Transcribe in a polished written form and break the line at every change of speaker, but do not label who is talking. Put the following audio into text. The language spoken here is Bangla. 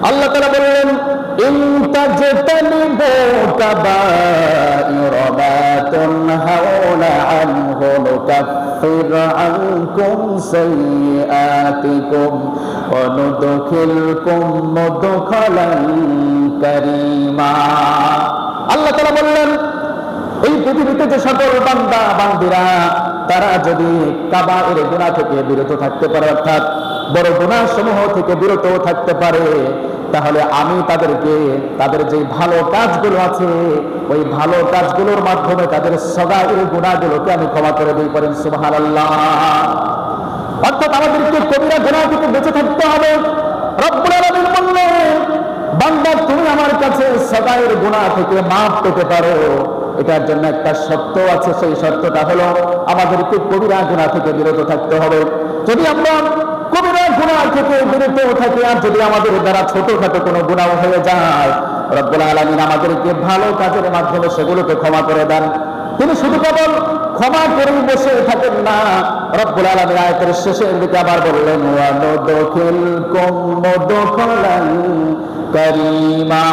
আল্লাহ তাআলা বললেন, ইন তাজতানিবু কাবাইরা মা তুনহাউনা আনহু নুকাফির আনকুম সাইয়্যাতিকুম ওয়া নুদখিলকুম মুদখালান কারীমা। আল্লাহ তাআলা বললেন, এই পৃথিবীতে যে সকল বান্দা বান্দিরা তারা যদি কাবায়ের গুনাহ থেকে বিরত থাকতে পারে, অর্থাৎ বড় গুনাহ সমূহ থেকে বিরত থাকতে পারে, তাহলে আমি তাদেরকে তাদের যে ভালো কাজগুলো আছে ওই ভালো কাজগুলোর মাধ্যমে তাদের সগাইর গুনাহগুলোকে আমি ক্ষমা করে দিই। করেন সুবহানাল্লাহ। অর্থাৎ আমাদেরকে কবিরা গুনাহ থেকে বেঁচে থাকতে হবে। রব্বুল আলামিন বললেন, বান্দা তুমি আমার কাছে সগাইর গুনাহ থেকে মাফ পেতে পারো, এটার জন্য একটা শর্ত আছে। সেই শর্তটা হলো আমাদেরকে কবিরা গুনাহ থেকে বিরত থাকতে হবে। যদি আমরা কবিরা গুনাহ থেকে বিরত থাকি আর যদি আমাদের দ্বারা ছোটখাটো কোনো গুনাহ হয়ে যায়, রব্বুল আলামিন আমাদেরকে ভালো কাজের মাধ্যমে সেগুলোকে ক্ষমা করে দেন। তিনি শুধু কেবল ক্ষমা করেই বসে থাকেন না, রব্বুল আলামিন আয়াতের শেষের দিকে আবার বললেন, ওয়া নুদখিলকুম মুদখালান কারীমা।